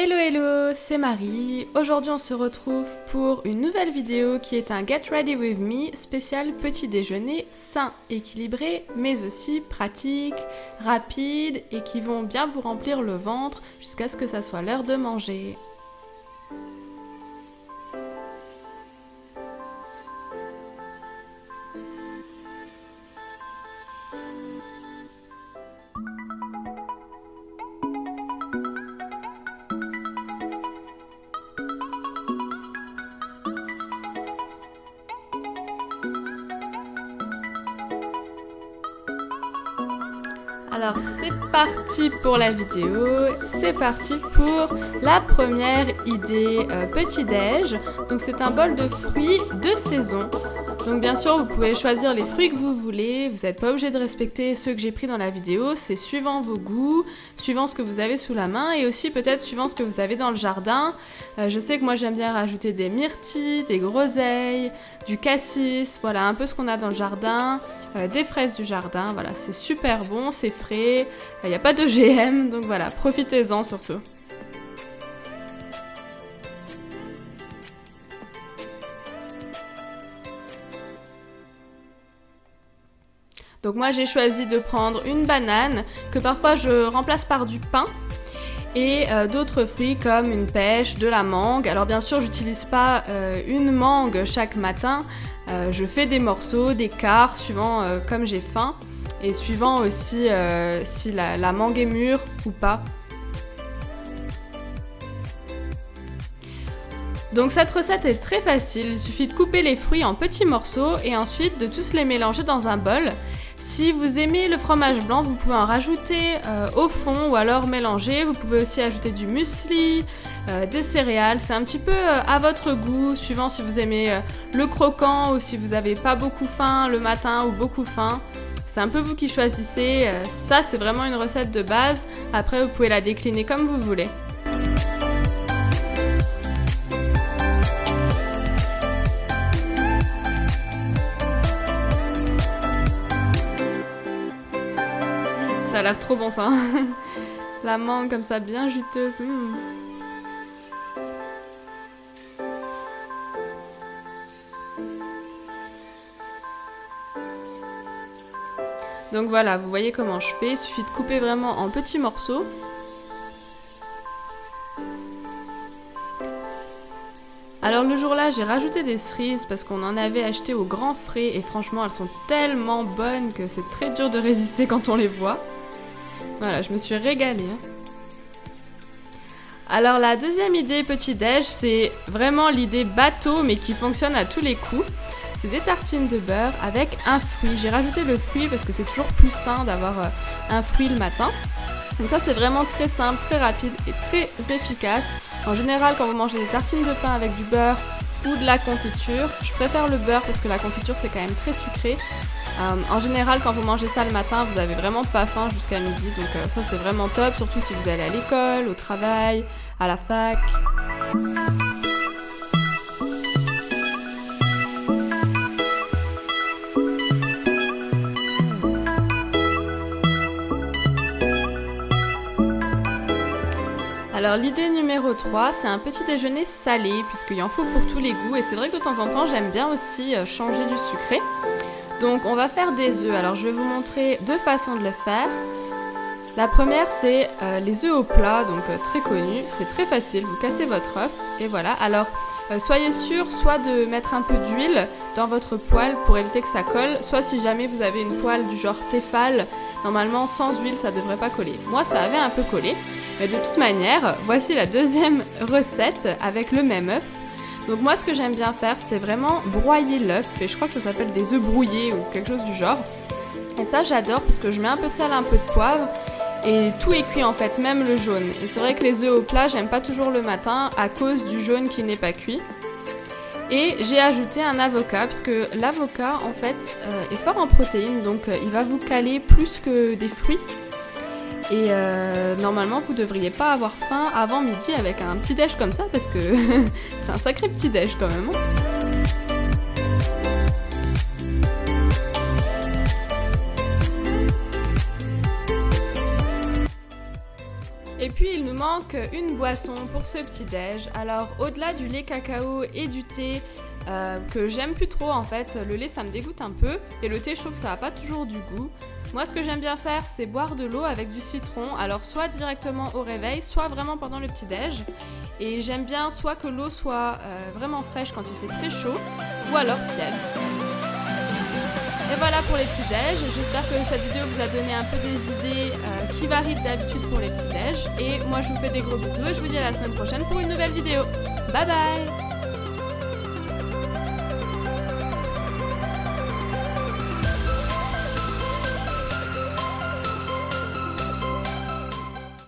Hello hello, c'est Marie. Aujourd'hui on se retrouve pour une nouvelle vidéo qui est un Get Ready With Me spécial petit déjeuner sain, équilibré, mais aussi pratique, rapide et qui vont bien vous remplir le ventre jusqu'à ce que ça soit l'heure de manger. Alors c'est parti pour la vidéo, c'est parti pour la première idée petit-déj. Donc c'est un bol de fruits de saison. Donc bien sûr vous pouvez choisir les fruits que vous voulez, vous n'êtes pas obligé de respecter ceux que j'ai pris dans la vidéo, c'est suivant vos goûts, suivant ce que vous avez sous la main et aussi peut-être suivant ce que vous avez dans le jardin. Je sais que moi j'aime bien rajouter des myrtilles, des groseilles, du cassis, voilà un peu ce qu'on a dans le jardin. Des fraises du jardin, voilà, c'est super bon, c'est frais, il n'y a pas d'OGM, donc voilà, profitez-en surtout. Donc moi j'ai choisi de prendre une banane, que parfois je remplace par du pain, et d'autres fruits comme une pêche, de la mangue. Alors bien sûr j'utilise pas une mangue chaque matin, je fais des morceaux, des quarts, suivant comme j'ai faim et suivant aussi si la mangue est mûre ou pas. Donc cette recette est très facile, il suffit de couper les fruits en petits morceaux et ensuite de tous les mélanger dans un bol. Si vous aimez le fromage blanc, vous pouvez en rajouter au fond ou alors mélanger. Vous pouvez aussi ajouter du muesli, des céréales. C'est un petit peu à votre goût, suivant si vous aimez le croquant ou si vous n'avez pas beaucoup faim le matin ou beaucoup faim. C'est un peu vous qui choisissez. Ça, c'est vraiment une recette de base. Après, vous pouvez la décliner comme vous voulez. Ça a l'air trop bon ça. La mangue comme ça, bien juteuse. Donc voilà, vous voyez comment je fais. Il suffit de couper vraiment en petits morceaux. Alors le jour-là, j'ai rajouté des cerises parce qu'on en avait acheté au grand frais et franchement, elles sont tellement bonnes que c'est très dur de résister quand on les voit. Voilà, je me suis régalée. Alors la deuxième idée petit-déj, c'est vraiment l'idée bateau mais qui fonctionne à tous les coups. C'est des tartines de beurre avec un fruit. J'ai rajouté le fruit parce que c'est toujours plus sain d'avoir un fruit le matin. Donc ça c'est vraiment très simple, très rapide et très efficace. En général quand vous mangez des tartines de pain avec du beurre ou de la confiture, je préfère le beurre parce que la confiture c'est quand même très sucré. En général quand vous mangez ça le matin vous avez vraiment pas faim jusqu'à midi, donc ça c'est vraiment top, surtout si vous allez à l'école, au travail, à la fac. Alors l'idée numéro 3, c'est un petit déjeuner salé, puisqu'il en faut pour tous les goûts, et c'est vrai que de temps en temps j'aime bien aussi changer du sucré. Donc on va faire des œufs, alors je vais vous montrer deux façons de le faire. La première c'est les œufs au plat, donc très connu, c'est très facile, vous cassez votre œuf, et voilà. Alors soyez sûr soit de mettre un peu d'huile dans votre poêle pour éviter que ça colle, soit si jamais vous avez une poêle du genre Tefal, normalement sans huile ça devrait pas coller. Moi ça avait un peu collé. Mais de toute manière, voici la deuxième recette avec le même œuf. Donc moi ce que j'aime bien faire c'est vraiment broyer l'œuf et je crois que ça s'appelle des œufs brouillés ou quelque chose du genre. Et ça j'adore parce que je mets un peu de sel, un peu de poivre et tout est cuit en fait, même le jaune. Et c'est vrai que les œufs au plat j'aime pas toujours le matin à cause du jaune qui n'est pas cuit. Et j'ai ajouté un avocat parce que l'avocat en fait est fort en protéines donc il va vous caler plus que des fruits. Et normalement vous devriez pas avoir faim avant midi avec un petit déj comme ça parce que c'est un sacré petit déj quand même. Et puis il nous manque une boisson pour ce petit-déj. Alors au-delà du lait cacao et du thé, que j'aime plus trop en fait, le lait ça me dégoûte un peu, et le thé je trouve que ça n'a pas toujours du goût. Moi ce que j'aime bien faire c'est boire de l'eau avec du citron, alors soit directement au réveil, soit vraiment pendant le petit-déj. Et j'aime bien soit que l'eau soit vraiment fraîche quand il fait très chaud, ou alors tiède. Et voilà pour les petits-déj, j'espère que cette vidéo vous a donné un peu des idées qui varient d'habitude pour les petits-déj. Et moi je vous fais des gros bisous et je vous dis à la semaine prochaine pour une nouvelle vidéo. Bye bye!